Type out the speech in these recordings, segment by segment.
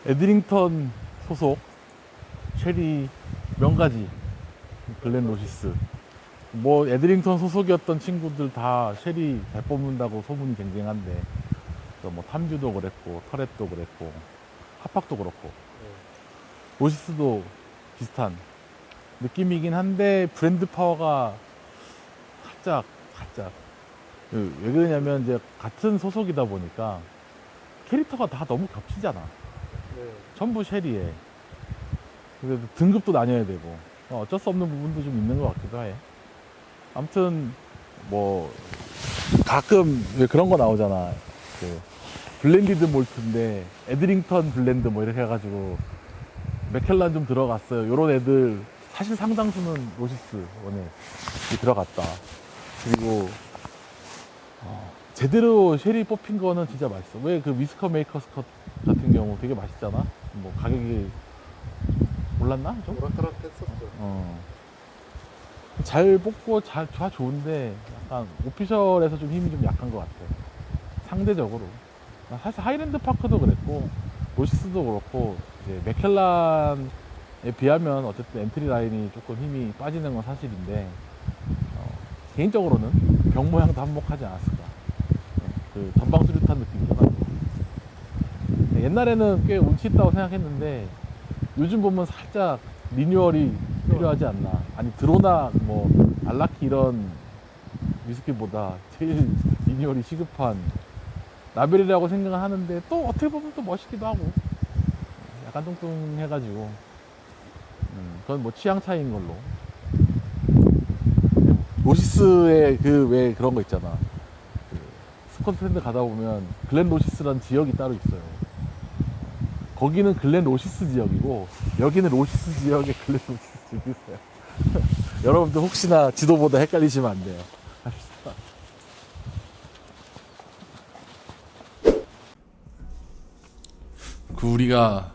에드링턴 소속 쉐리 명가지 글렌로시스. 뭐 에드링턴 소속이었던 친구들 다 쉐리 잘 뽑는다고 소문이 쟁쟁한데, 뭐 탐주도 그랬고 터렛도 그랬고 하팍도 그렇고 로시스도 비슷한 느낌이긴 한데, 브랜드 파워가 살짝 왜 그러냐면 이제 같은 소속이다 보니까 캐릭터가 다 너무 겹치잖아. 전부 쉐리에. 그래서 등급도 나뉘어야 되고 어쩔 수 없는 부분도 좀 있는 것 같기도 해. 아무튼 뭐 가끔 왜 그런 거 나오잖아. 그 블렌디드 몰트인데 에드링턴 블렌드 뭐 이렇게 해가지고 맥켈란 좀 들어갔어요. 요런 애들 사실 상당수는 로시스 원에 들어갔다. 그리고 제대로 쉐리 뽑힌 거는 진짜 맛있어. 왜 그 위스커 메이커스 컷 같은 경우 되게 맛있잖아. 뭐 가격이 올랐나? 좀? 오락가락했었죠. 잘 뽑고 다 좋은데 약간 오피셜에서 좀 힘이 좀 약한 것 같아. 상대적으로. 사실 하이랜드 파크도 그랬고 로시스도 그렇고 이제 맥켈란에 비하면 어쨌든 엔트리 라인이 조금 힘이 빠지는 건 사실인데, 개인적으로는 병 모양도 한몫하지 않았을까. 그 전방 수류탄 느낌이잖아. 옛날에는 꽤 운치 있다고 생각했는데 요즘 보면 살짝 리뉴얼이 필요하지 않나. 아니 드로나 뭐 알라키 이런 위스키보다 제일 리뉴얼이 시급한 라벨이라고 생각을 하는데, 또 어떻게 보면 또 멋있기도 하고 약간 뚱뚱해가지고 그건 뭐 취향 차이인 걸로. 로시스의 그 왜 그런 거 있잖아. 그 스코틀랜드 가다 보면 글렌 로시스라는 지역이 따로 있어요. 거기는 글렌 로시스 지역이고 여기는 로시스 지역에 글렌 로시스 지역이 있어요. 여러분들 혹시나 지도보다 헷갈리시면 안 돼요. 그 우리가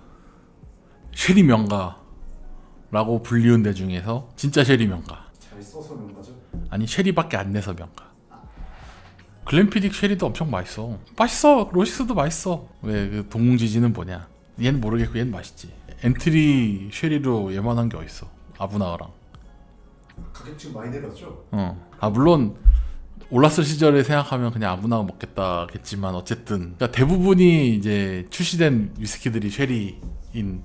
쉐리 명가라고 불리운 데 중에서 진짜 쉐리 명가, 잘 써서 명가죠. 아니 쉐리밖에 안 내서 명가. 글렌피딕 쉐리도 엄청 맛있어. 로시스도 맛있어. 왜 그 동지지는 뭐냐, 얘는 모르겠고 얘는 맛있지. 엔트리 쉐리로 얘만한 게 어딨어. 아브나어랑. 가격 지금 많이 내렸죠? 물론 올랐을 시절에 생각하면 그냥 아무나 먹겠다겠지만, 어쨌든 그러니까 대부분이 이제 출시된 위스키들이 쉐리인.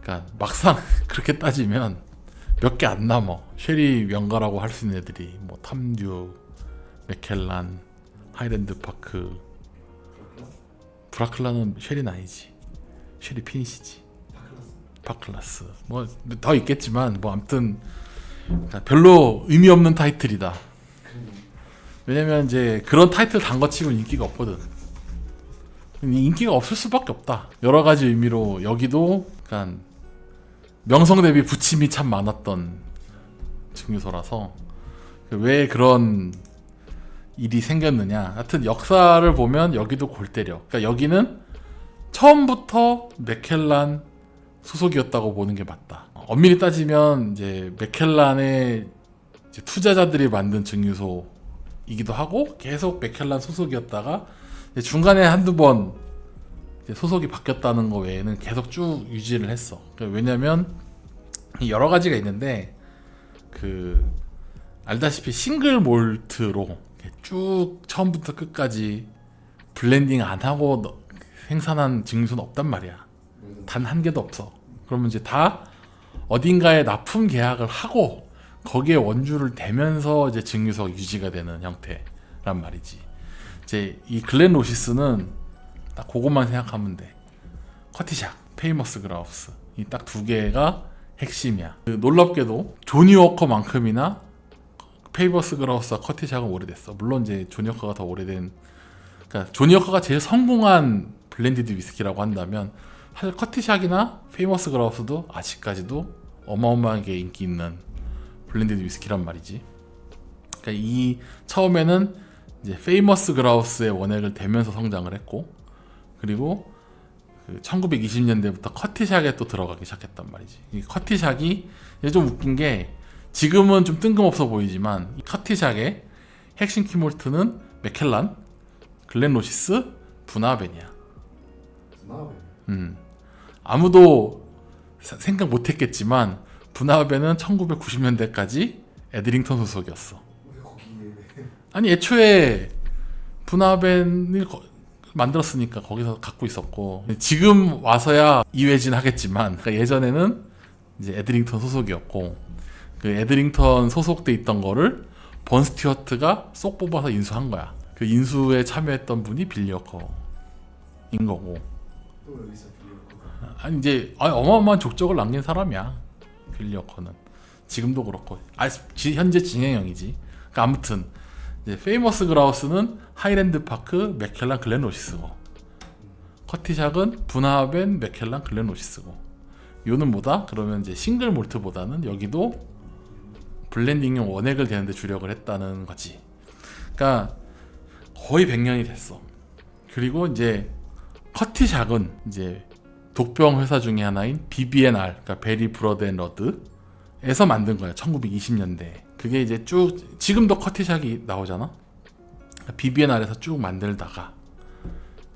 그러니까 막상 그렇게 따지면 몇 개 안 남어. 쉐리 명가라고 할 수 있는 애들이 뭐 탐듀, 맥켈란, 하이랜드 파크. 브라클라는 쉐리는 아니지. 쉐리 피니시지. 파클라스. 뭐 더 있겠지만 뭐 아무튼 그러니까 별로 의미 없는 타이틀이다. 왜냐면 이제 그런 타이틀 단 거 치고는 인기가 없거든. 인기가 없을 수밖에 없다. 여러 가지 의미로 여기도 약간 명성 대비 부침이 참 많았던 증류소라서 왜 그런 일이 생겼느냐. 하여튼 역사를 보면 여기도 골 때려. 그러니까 여기는 처음부터 맥켈란 소속이었다고 보는 게 맞다. 엄밀히 따지면 이제 맥켈란의 이제 투자자들이 만든 증류소이기도 하고 계속 맥켈란 소속이었다가 중간에 한두 번 소속이 바뀌었다는 거 외에는 계속 쭉 유지를 했어. 왜냐면 여러 가지가 있는데, 그 알다시피 싱글 몰트로 쭉 처음부터 끝까지 블렌딩 안 하고 생산한 증류소는 없단 말이야. 단 한 개도 없어. 그러면 이제 다 어딘가에 납품 계약을 하고 거기에 원주를 대면서 이제 증류소가 유지가 되는 형태란 말이지. 이제 이 글렌 로시스는 딱 그것만 생각하면 돼. 커티샥, 페이머스 그라우스, 이 딱 두 개가 핵심이야. 그 놀랍게도 조니 워커만큼이나 페이머스 그라우스와 커티샥은 오래됐어. 물론 이제 조니 워커가 더 오래된, 그러니까 조니 워커가 제일 성공한 블렌디드 위스키라고 한다면 사실 커티샥이나 페이머스 그라우스도 아직까지도 어마어마하게 인기 있는 블렌디드 위스키란 말이지. 그러니까 이 처음에는 이제 페이머스 그라우스의 원액을 대면서 성장을 했고, 그리고 그 1920년대부터 커티샥에 또 들어가기 시작했단 말이지. 이 커티샥이 좀 웃긴 게, 지금은 좀 뜬금없어 보이지만 이 커티샥의 핵심 키몰트는 맥켈란, 글렌로시스, 부나벤이야. 나와요. 아무도 생각 못했겠지만 분화벤은 1990년대까지 에드링턴 소속이었어. 왜 거기에 아니 애초에 분화벤을 만들었으니까 거기서 갖고 있었고 지금 와서야 이회진 하겠지만 그러니까 예전에는 이제 에드링턴 소속이었고 그 에드링턴 소속돼 있던 거를 본 스튜어트가 쏙 뽑아서 인수한 거야. 그 인수에 참여했던 분이 빌리 워커인 거고. 또 여기서 빌려고 아니 이제 어마어마한 족적을 남긴 사람이야 빌리 워커는. 지금도 그렇고 현재 진행형이지. 그러니까 아무튼 이제 페이머스 그라우스는 하이랜드 파크, 맥켈란, 글렌 로시스고 커티샥은 분하벤, 맥켈란, 글렌 로시스고 요는 뭐다? 그러면 이제 싱글 몰트보다는 여기도 블렌딩용 원액을 대는데 주력을 했다는 거지. 그러니까 거의 100년이 됐어. 그리고 이제 커티샥은 이제 독병 회사 중에 하나인 BB&R, 그러니까 베리 브러드 앤 러드에서 만든 거야. 1920년대. 그게 이제 쭉 지금도 커티샥이 나오잖아. BB&R에서 쭉 만들다가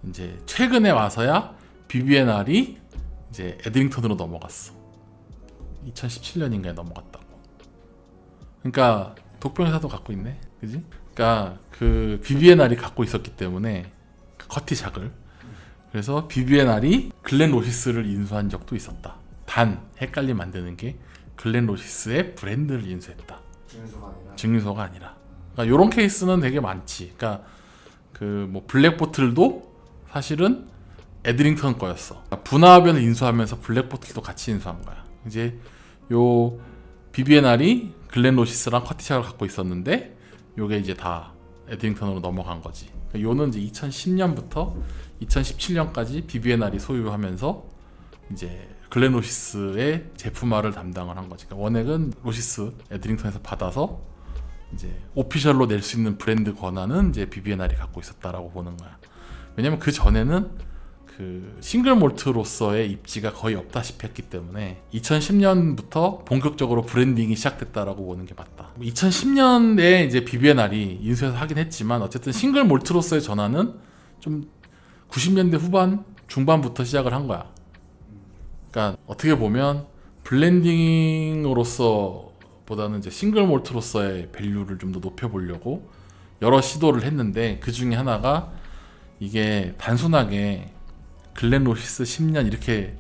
이제 최근에 와서야 BB&R이 이제 에드링턴으로 넘어갔어. 2017년인가에 넘어갔다고. 그러니까 독병 회사도 갖고 있네, 그지? 그러니까 그 BB&R이 갖고 있었기 때문에 그 커티샥을 그래서 BB&R이 글렌 로시스를 인수한 적도 있었다. 단 헷갈리 만드는 게 글렌 로시스의 브랜드를 인수했다. 증류소가 아니라. 그러니까 이런 케이스는 되게 많지. 그러니까 그 뭐 블랙보틀도 사실은 에드링턴 거였어. 그러니까 분화변을 인수하면서 블랙보틀도 같이 인수한 거야. 이제 요 BB&R이 글렌 로시스랑 커티샥을 갖고 있었는데 요게 이제 다 에드링턴으로 넘어간 거지. 그러니까 요는 이제 2010년부터 2017년까지 BB&R이 소유하면서 이제 글렌 로시스의 제품화를 담당을 한 거지. 그러니까 원액은 로시스 에드링턴에서 받아서 이제 오피셜로 낼 수 있는 브랜드 권한은 이제 BB&R이 갖고 있었다라고 보는 거야. 왜냐면 그 전에는 그 싱글 몰트로서의 입지가 거의 없다시피 했기 때문에 2010년부터 본격적으로 브랜딩이 시작됐다라고 보는 게 맞다. 2010년에 이제 BB&R이 인수해서 하긴 했지만 어쨌든 싱글 몰트로서의 전환은 좀 90년대 후반 중반부터 시작을 한 거야. 그러니까 어떻게 보면 블렌딩으로서 보다는 이제 싱글 몰트로서의 밸류를 좀 더 높여보려고 여러 시도를 했는데 그 중에 하나가 이게 단순하게 글렌 로시스 10년 이렇게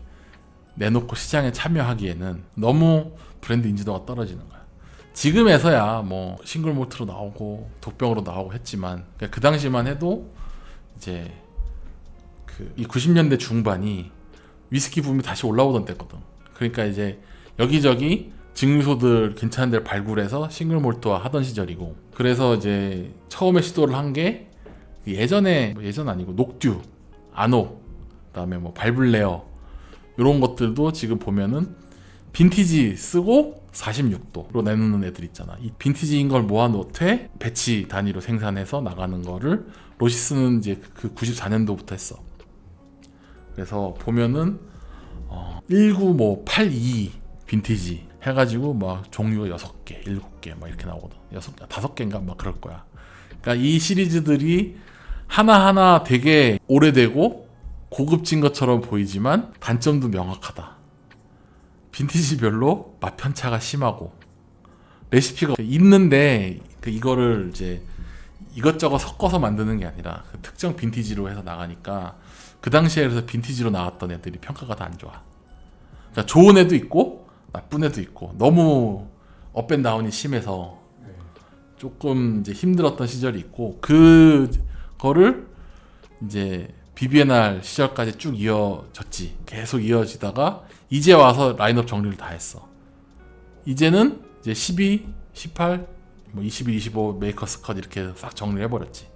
내놓고 시장에 참여하기에는 너무 브랜드 인지도가 떨어지는 거야. 지금에서야 뭐 싱글 몰트로 나오고 독병으로 나오고 했지만 그 당시만 해도 이제 이 90년대 중반이 위스키 붐이 다시 올라오던 때거든. 그러니까 이제 여기저기 증류소들 괜찮은 데를 발굴해서 싱글 몰트화 하던 시절이고 그래서 이제 처음에 시도를 한 게 예전에 예전 아니고 녹듀, 아노 그다음에 뭐 발블레어 이런 것들도 지금 보면은 빈티지 쓰고 46도로 내놓는 애들 있잖아. 이 빈티지인 걸 모아놓되 배치 단위로 생산해서 나가는 거를 로시스는 이제 그 94년도부터 했어. 그래서 보면은 19 뭐 82 빈티지 해가지고 막 종류가 6개, 7개 막 이렇게 나오거든. 5개인가 막 그럴 거야. 그러니까 이 시리즈들이 하나하나 되게 오래되고 고급진 것처럼 보이지만 단점도 명확하다. 빈티지별로 맛 편차가 심하고 레시피가 있는데 이거를 이제 이것저것 섞어서 만드는 게 아니라 그 특정 빈티지로 해서 나가니까 그 당시에 그래서 빈티지로 나왔던 애들이 평가가 다 안 좋아. 그러니까 좋은 애도 있고 나쁜 애도 있고 너무 업앤다운이 심해서 조금 이제 힘들었던 시절이 있고 그거를 이제 BB&R 시절까지 쭉 이어졌지. 계속 이어지다가 이제 와서 라인업 정리를 다 했어. 이제는 이제 12, 18, 뭐 21, 25 메이커스 컷 이렇게 싹 정리를 해버렸지.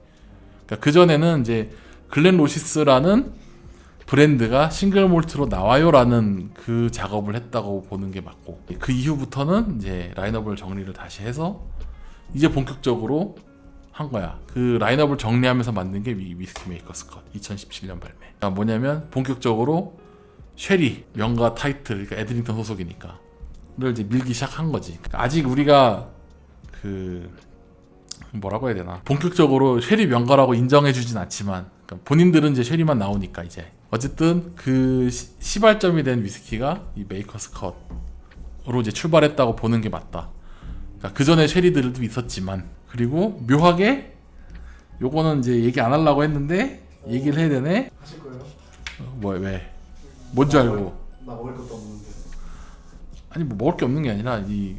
그러니까 그 전에는 이제 글렌 로시스라는 브랜드가 싱글 몰트로 나와요라는 그 작업을 했다고 보는 게 맞고 그 이후부터는 이제 라인업을 정리를 다시 해서 이제 본격적으로 한 거야. 그 라인업을 정리하면서 만든 게 위스키 메이커스 컷 2017년 발매. 그러니까 뭐냐면 본격적으로 쉐리 명가 타이틀 그러니까 에드링턴 소속이니까 를 이제 밀기 시작한 거지. 그러니까 아직 우리가 그 뭐라고 해야 되나 본격적으로 쉐리 명가라고 인정해주진 않지만 그러니까 본인들은 이제 쉐리만 나오니까 이제 어쨌든 그 시발점이 된 위스키가 이 메이커스 컷으로 이제 출발했다고 보는 게 맞다. 그러니까 그 전에 쉐리들도 있었지만, 그리고 묘하게 요거는 이제 얘기 안 하려고 했는데 얘기를 해야 되네. 하실 거예요? 뭐 왜? 뭔지 알고? 나 먹을 것도 없는데. 아니 뭐 먹을 게 없는 게 아니라 이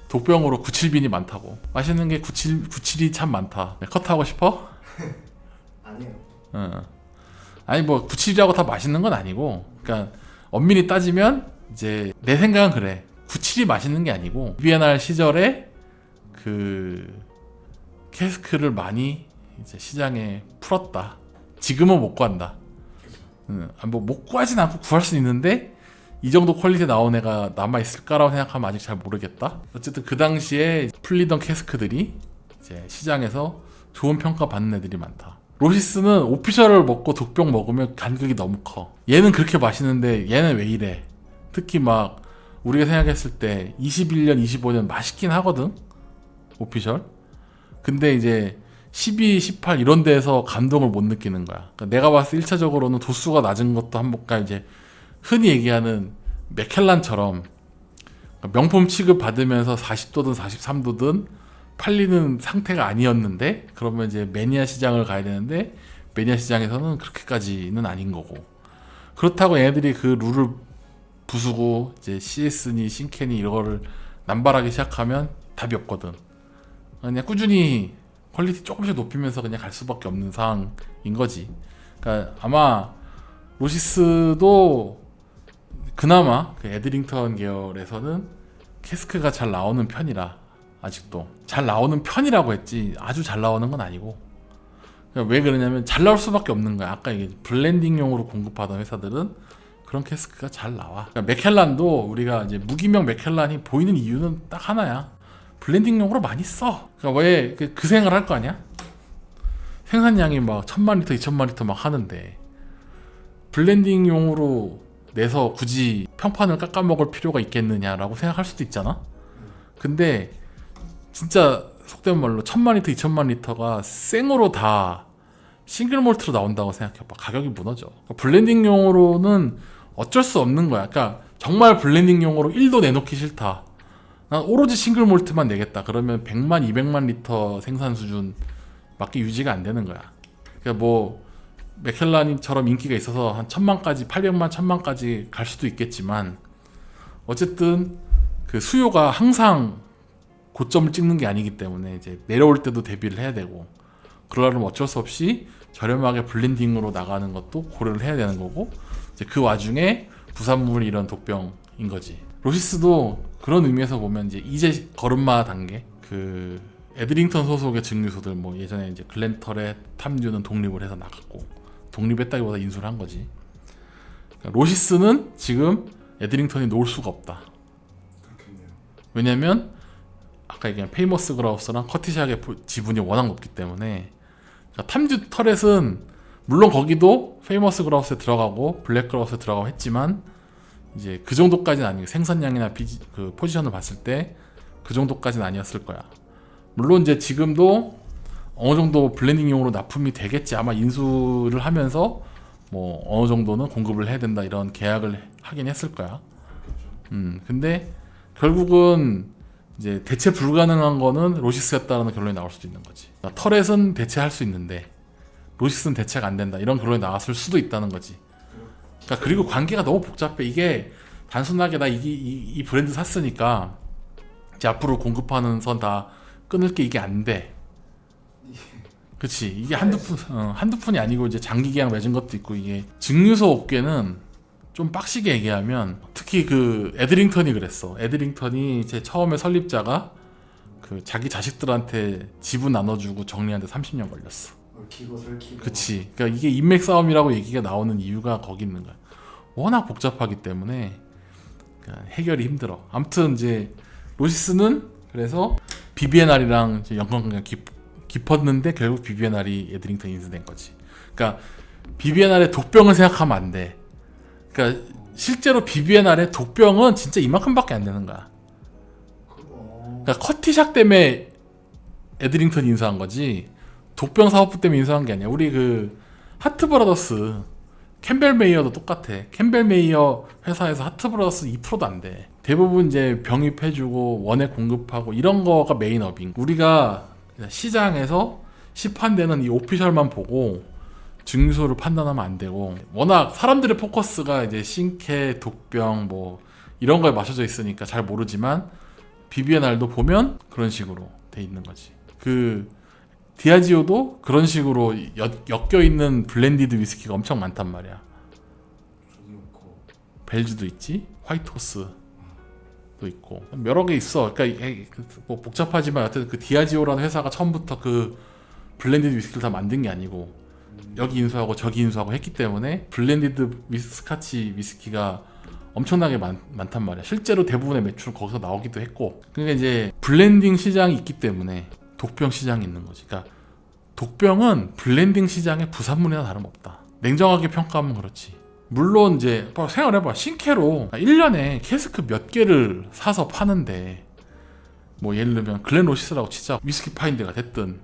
독병으로 97빈이 많다고. 맛있는 게 97이 참 많다. 컷하고 싶어? 아니에요. 응. 아니 뭐 97이라고 다 맛있는 건 아니고, 그러니까 엄밀히 따지면 이제 내 생각은 그래. 97이 맛있는 게 아니고 비엔날 시절에 그 캐스크를 많이 이제 시장에 풀었다. 지금은 못 구한다. 뭐 못 구하진 않고 구할 수 있는데 이 정도 퀄리티 나온 애가 남아 있을까라고 생각하면 아직 잘 모르겠다. 어쨌든 그 당시에 풀리던 캐스크들이 이제 시장에서 좋은 평가 받는 애들이 많다. 로시스는 오피셜을 먹고 독병 먹으면 간격이 너무 커. 얘는 그렇게 맛있는데 얘는 왜 이래? 특히 막 우리가 생각했을 때 21년, 25년 맛있긴 하거든. 오피셜. 근데 이제 12, 18 이런 데에서 감동을 못 느끼는 거야. 그러니까 내가 봤을 때 1차적으로는 도수가 낮은 것도 한몫과 이제 흔히 얘기하는 맥켈란처럼 명품 취급 받으면서 40도든 43도든 팔리는 상태가 아니었는데, 그러면 이제 매니아 시장을 가야 되는데 매니아 시장에서는 그렇게까지는 아닌 거고, 그렇다고 얘네들이 그 룰을 부수고 이제 CS니 신캔이 이거를 남발하기 시작하면 답이 없거든. 그냥 꾸준히 퀄리티 조금씩 높이면서 그냥 갈 수밖에 없는 상황인 거지. 그러니까 아마 로시스도 그나마 그 에드링턴 계열에서는 캐스크가 잘 나오는 편이라, 아직도 잘 나오는 편이라고 했지 아주 잘 나오는 건 아니고. 그러니까 왜 그러냐면 잘 나올 수밖에 없는 거야. 아까 이게 블렌딩용으로 공급하던 회사들은 그런 캐스크가 잘 나와. 그러니까 맥켈란도 우리가 이제 무기명 맥켈란이 보이는 이유는 딱 하나야. 블렌딩용으로 많이 써. 그러니까 왜 그 생각을 할 거 아니야? 생산량이 막 1000만 리터, 2000만 리터 막 하는데 블렌딩용으로 내서 굳이 평판을 깎아먹을 필요가 있겠느냐라고 생각할 수도 있잖아. 근데 진짜 속된 말로 1000만 리터, 2000만 리터가 생으로 다 싱글 몰트로 나온다고 생각해봐. 가격이 무너져. 그러니까 블렌딩용으로는 어쩔 수 없는 거야. 그러니까 정말 블렌딩용으로 1도 내놓기 싫다. 난 오로지 싱글 몰트만 내겠다. 그러면 100만, 200만 리터 생산 수준 밖에 유지가 안 되는 거야. 그러니까 뭐 맥켈란처럼 인기가 있어서 한 1000만까지, 800만, 1000만까지 갈 수도 있겠지만, 어쨌든 그 수요가 항상 고점을 찍는 게 아니기 때문에 이제 내려올 때도 대비를 해야 되고, 그러려면 어쩔 수 없이 저렴하게 블렌딩으로 나가는 것도 고려를 해야 되는 거고, 이제 그 와중에 부산물이 이런 독병인 거지. 로시스도 그런 의미에서 보면 이제 걸음마 단계, 그 에드링턴 소속의 증류소들, 뭐 예전에 이제 글렌털의 탐류는 독립을 해서 나갔고, 독립했다기보다 인수를 한 거지. 그러니까 로시스는 지금 에드링턴이 놓을 수가 없다. 그렇겠네요. 왜냐면 아까 얘기한 페이머스 그라우스랑 커티샥의 지분이 워낙 높기 때문에. 그러니까 탐주 터렛은 물론 거기도 페이머스 그라우스에 들어가고 블랙 그라우스에 들어가고 했지만 이제 그 정도까지는 아니고, 생산량이나 그 포지션을 봤을 때 그 정도까지는 아니었을 거야. 물론 이제 지금도 어느 정도 블렌딩용으로 납품이 되겠지. 아마 인수를 하면서 뭐 어느 정도는 공급을 해야 된다 이런 계약을 하긴 했을 거야. 근데 결국은 이제 대체 불가능한 거는 로시스였다는 결론이 나올 수도 있는 거지. 그러니까 터렛은 대체할 수 있는데 로시스는 대체가 안 된다, 이런 결론이 나왔을 수도 있다는 거지. 그러니까 그리고 관계가 너무 복잡해. 이게 단순하게 나 이 브랜드 샀으니까 이제 앞으로 공급하는 선 다 끊을 게 이게 안 돼. 그치. 이게 한두 푼이 아니고 이제 장기 계약 맺은 것도 있고, 이게 증류소 업계는 좀 빡시게 얘기하면, 특히 그 에드링턴이 그랬어. 에드링턴이 제 처음에 설립자가 그 자기 자식들한테 지분 나눠주고 정리하는데 30년 걸렸어. 얽히고 설키고. 그치. 그러니까 이게 인맥 싸움이라고 얘기가 나오는 이유가 거기 있는 거야. 워낙 복잡하기 때문에 해결이 힘들어. 아무튼 이제 로시스는 그래서 BBNR이랑 연관관계가 깊었는데 결국 BBNR이 에드링턴 인수된 거지. 그러니까 BBNR의 독병을 생각하면 안 돼. 그러니까 실제로 BBNR의 독병은 진짜 이만큼밖에 안 되는 거야. 그러니까 커티샥 때문에 에드링턴 인수한 거지, 독병 사업부 때문에 인수한 게 아니야. 우리 그 하트 브라더스 캠벨 메이어도 똑같아. 캠벨 메이어 회사에서 하트브러스 2%도 안 돼. 대부분 이제 병입해주고 원액 공급하고 이런 거가 메인업인. 우리가 시장에서 시판되는 이 오피셜만 보고 증류소를 판단하면 안 되고, 워낙 사람들의 포커스가 이제 신캐, 독병 뭐 이런 거에 맞춰져 있으니까 잘 모르지만 비비엔알도 보면 그런 식으로 돼 있는 거지. 그 디아지오도 그런 식으로 엮여 있는 블렌디드 위스키가 엄청 많단 말이야. 저기 없고. 벨즈도 있지, 화이트 호스도 있고 여러 개 있어. 그러니까 뭐 복잡하지만 여튼 그 디아지오라는 회사가 처음부터 그 블렌디드 위스키를 다 만든 게 아니고 여기 인수하고 저기 인수하고 했기 때문에 블렌디드 스카치 위스키가 엄청나게 많단 말이야. 실제로 대부분의 매출은 거기서 나오기도 했고. 그러니까 이제 블렌딩 시장이 있기 때문에 독병 시장이 있는 거지. 그러니까 독병은 블렌딩 시장의 부산물이나 다름없다. 냉정하게 평가하면 그렇지. 물론 이제 생각해봐. 신캐로 1년에 캐스크 몇 개를 사서 파는데, 뭐 예를 들면 글렌로시스라고 치자. 위스키 파인드가 됐든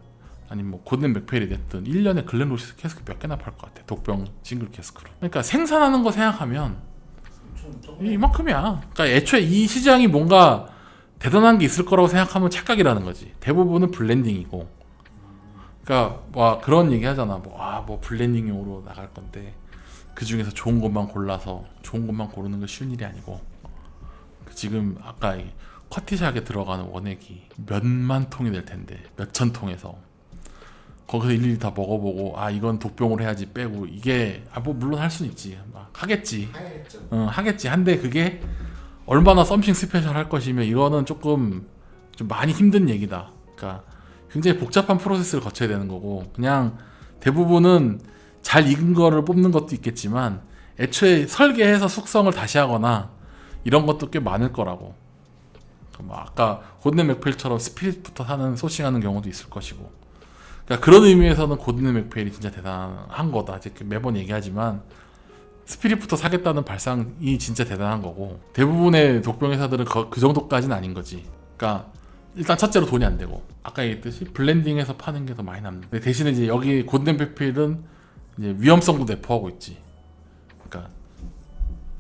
아니면 뭐 고든 맥페일이 됐든 1년에 글렌로시스 캐스크 몇 개나 팔 것 같아. 독병 싱글 캐스크로. 그러니까 생산하는 거 생각하면 이만큼이야. 그러니까 애초에 이 시장이 뭔가 대단한 게 있을 거라고 생각하면 착각이라는 거지. 대부분은 블렌딩이고. 그러니까 뭐 그런 얘기 하잖아. 뭐 블렌딩용으로 나갈 건데 그 중에서 좋은 것만 골라서 좋은 것만 고르는 거 쉬운 일이 아니고, 지금 아까 커티샥에 들어가는 원액이 몇만 통이 될 텐데 몇천 통에서 거기서 일일이 다 먹어보고 이건 독병으로 해야지 빼고, 이게 뭐 물론 할 수는 있지. 하겠지. 하겠지. 한데 그게 얼마나 썸씽 스페셜 할 것이며 이거는 조금 좀 많이 힘든 얘기다. 그러니까 굉장히 복잡한 프로세스를 거쳐야 되는 거고, 그냥 대부분은 잘 익은 거를 뽑는 것도 있겠지만 애초에 설계해서 숙성을 다시 하거나 이런 것도 꽤 많을 거라고. 뭐 아까 고든 맥페일처럼 스피릿부터 사는 소싱하는 경우도 있을 것이고. 그러니까 그런 의미에서는 고든 맥페일이 진짜 대단한 거다. 이제 매번 얘기하지만 스피릿부터 사겠다는 발상이 진짜 대단한 거고, 대부분의 독병 회사들은 그 정도까지는 아닌 거지. 그러니까 일단 첫째로 돈이 안 되고, 아까 얘기했듯이 블렌딩해서 파는 게 더 많이 남는데, 대신에 이제 여기 고든 맥페일은 이제 위험성도 내포하고 있지. 그러니까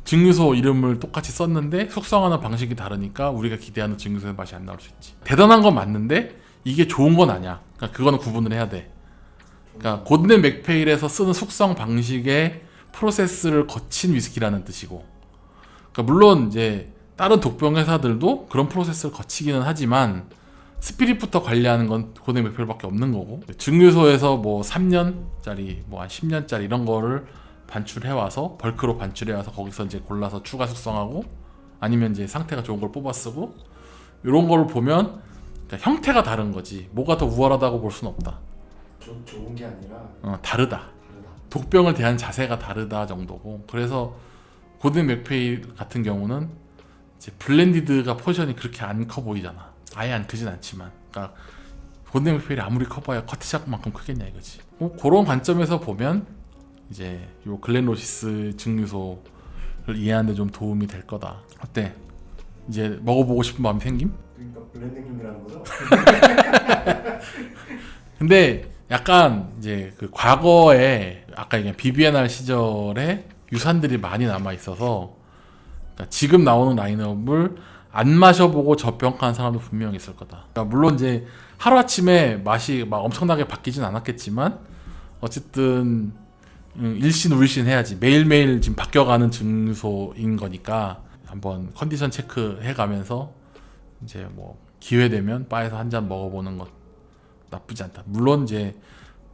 증류소 이름을 똑같이 썼는데 숙성하는 방식이 다르니까 우리가 기대하는 증류소의 맛이 안 나올 수 있지. 대단한 건 맞는데 이게 좋은 건 아니야. 그러니까 그거는 구분을 해야 돼. 그러니까 고든 맥페일에서 쓰는 숙성 방식의 프로세스를 거친 위스키라는 뜻이고, 그러니까 물론 이제 다른 독병 회사들도 그런 프로세스를 거치기는 하지만 스피릿부터 관리하는 건 고든 맥페일밖에 없는 거고, 증류소에서 뭐 3년짜리 뭐 한 10년짜리 이런 거를 반출해와서 벌크로 반출해와서 거기서 이제 골라서 추가 숙성하고, 아니면 이제 상태가 좋은 걸 뽑아 쓰고, 이런 거를 보면 그러니까 형태가 다른 거지. 뭐가 더 우월하다고 볼 수는 없다. 좋은 게 아니라 다르다. 독병을 대한 자세가 다르다 정도고. 그래서 고든 맥페일 같은 경우는 이제 블렌디드가 포지션이 그렇게 안 커 보이잖아. 아예 안 크진 않지만. 그러니까 고든 맥페일이 아무리 커봐야 커티샥만큼 크겠냐 이거지. 그런 관점에서 보면 이제 요 글렌로시스 증류소를 이해하는 데 좀 도움이 될 거다. 어때? 이제 먹어보고 싶은 마음이 생김? 그러니까 블렌딩용이라는 거죠? 근데 약간 이제 그 과거에 아까 얘기한 비비엔알 시절에 유산들이 많이 남아 있어서, 그러니까 지금 나오는 라인업을 안 마셔보고 저평가한 사람도 분명히 있을 거다. 그러니까 물론 이제 하루아침에 맛이 막 엄청나게 바뀌진 않았겠지만 어쨌든 일신울신 해야지. 매일매일 지금 바뀌어가는 증류소인 거니까 한번 컨디션 체크 해가면서 이제 뭐 기회되면 바에서 한 잔 먹어보는 것 나쁘지 않다. 물론 이제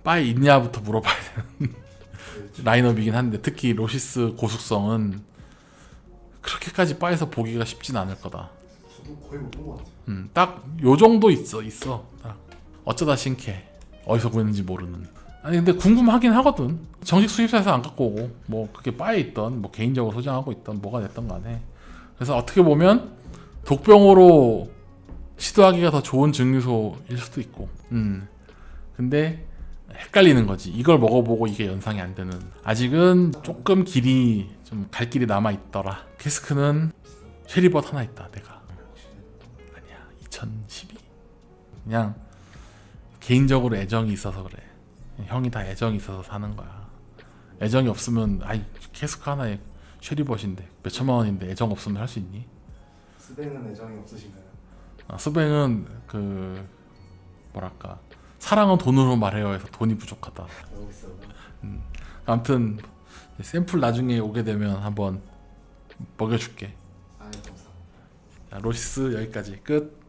바에 있냐부터 물어봐야 되는 라인업이긴 한데, 특히 로시스 고숙성은 그렇게까지 바에서 보기가 쉽진 않을 거다. 저도 거의 못 본 것 같아요. 딱 요 정도 있어. 딱 어쩌다 신캐, 어디서 구했는지 모르는. 아니 근데 궁금하긴 하거든. 정식 수입사에서 안 갖고 오고, 뭐 그게 바에 있던 뭐 개인적으로 소장하고 있던 뭐가 됐던 간에. 그래서 어떻게 보면 독병으로 시도하기가 더 좋은 증류소일 수도 있고. 근데 헷갈리는 거지. 이걸 먹어보고 이게 연상이 안 되는. 아직은 조금 길이 좀 갈 길이 남아 있더라. 캐스크는 쉐리벗 하나 있다. 내가 아니야 2012. 그냥 개인적으로 애정이 있어서 그래. 형이 다 애정이 있어서 사는 거야. 애정이 없으면 아이 계속 하나에 쉐리벗인데 몇 천만 원인데 애정 없으면 할 수 있니? 스뱅은 애정이 없으신가요? 아, 스뱅은 그 뭐랄까 사랑은 돈으로 말해요 해서 돈이 부족하다. 너무 비싸다. 아무튼 샘플 나중에 오게 되면 한번 먹여줄게. 아, 감사합니다. 자, 로시스 여기까지 끝.